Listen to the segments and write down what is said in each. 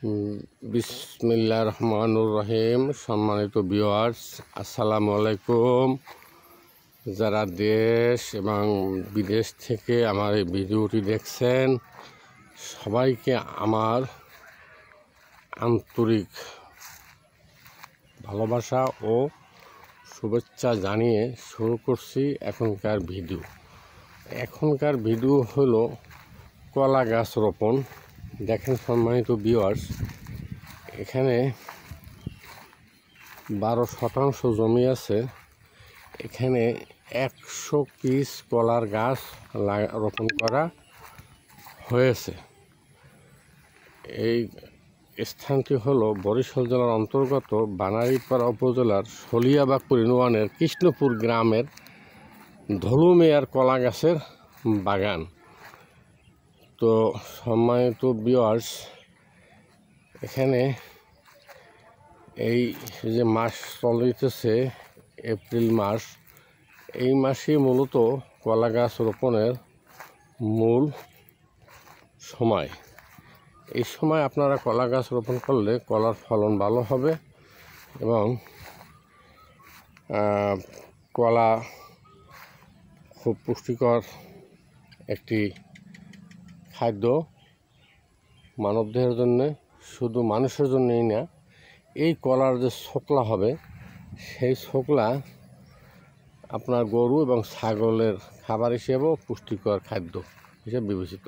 বিসমিল্লাহির রহমানির রহিম। সম্মানিত ভিউয়ার্স, আসসালামু আলাইকুম। যারা দেশ এবং বিদেশ থেকে আমার এই ভিডিওটি দেখছেন, সবাইকে আমার আন্তরিক ভালোবাসা ও শুভেচ্ছা জানিয়ে শুরু করছি এখনকার ভিডিও হলো কলা গাছ রোপণ। দেখেন সম্মানিত ভিউয়ার্স, এখানে 12 শতাংশ জমি আছে। এখানে 100 পিস কলার গাছ রোপণ করা হয়েছে। এই স্থানটি হলো বরিশাল জেলার অন্তর্গত বানারীপাড়া উপজেলার শলিয়াবাগপুর ইউনিয়নের কৃষ্ণপুর গ্রামের ধলুমিয়ার কলা গাছের বাগান। তো সম্মানিত ভিউয়ার্স, এখানে এই যে মাস চলিতেছে এপ্রিল মাস, এই মাসে মূলত কলা গাছ রোপণের মূল সময়। এই সময় আপনারা কলা গাছ রোপণ করলে কলার ফলন ভালো হবে এবং কলা খুব পুষ্টিকর একটি খাদ্য। মানবদেহের জন্য, শুধু মানুষের জন্যই না, এই কলার যে ছোকলা হবে, সেই ছোকলা আপনার গরু এবং ছাগলের খাবার হিসেবেও পুষ্টিকর খাদ্য হিসেবে বিবেচিত।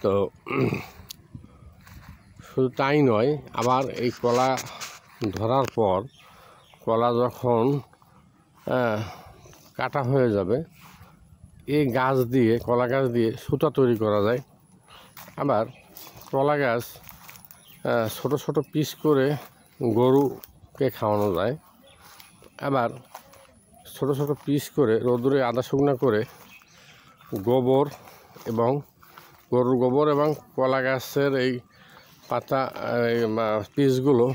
তো শুধু তাই নয়, আবার এই কলা ধরার পর কলা যখন কাটা হয়ে যাবে, এই কলা গাছ দিয়ে সুতা তৈরি করা যায়। আবার কলা গাছ ছোট ছোট পিস করে গরুকে খাওয়ানো যায়। আবার ছোট ছোট পিস করে রোদুরে আদা শুকনো করে গরুর গোবর এবং কলা গাছের এই পাতা পিসগুলো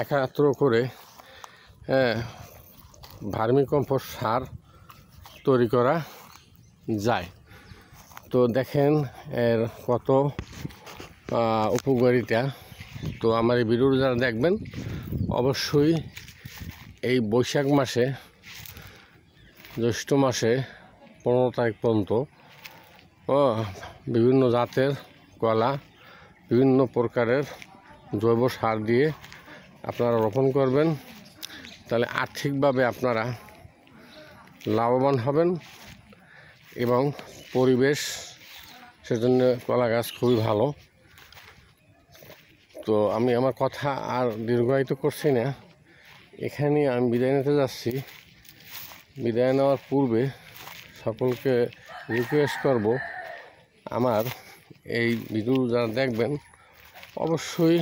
একাত্র করে ভার্মিকম্পোস্ট সার তৈরি করা যায়। তো দেখেন এর কত উপকারিতা। তো আমার এই ভিডিও যারা দেখবেন, অবশ্যই এই বৈশাখ মাসে, জ্যৈষ্ঠ মাসে 15 তারিখ পর্যন্ত বিভিন্ন জাতের কলা, বিভিন্ন প্রকারের জৈব সার দিয়ে আপনারা রোপণ করবেন। তাহলে আর্থিকভাবে আপনারা লাভবান হবেন এবং পরিবেশ, সেজন্য কলা গাছ খুবই ভালো। তো আমি আমার কথা আর দীর্ঘায়িত করছি না, এখানে আমি বিদায় নিতে যাচ্ছি। বিদায় নেওয়ার পূর্বে সকলকে রিকোয়েস্ট করব, আমার এই ভিডিও যারা দেখবেন, অবশ্যই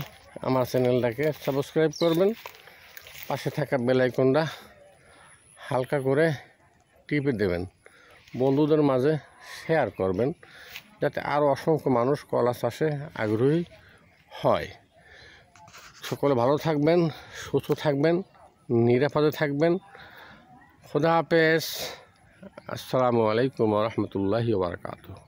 আমার চ্যানেলটাকে সাবস্ক্রাইব করবেন। পাশে থাকা বেল আইকনটা হালকা করে টিপে দেবেন, বন্ধুদের মাঝে শেয়ার করবেন, যাতে আরও অসংখ্য মানুষ কলা চাষে আগ্রহী হয়। সকলে ভালো থাকবেন, সুস্থ থাকবেন, নিরাপদে থাকবেন। খোদা হাফেজ। আসসালামু আলাইকুম ওয়া রাহমাতুল্লাহি ওয়া বারাকাতুহু।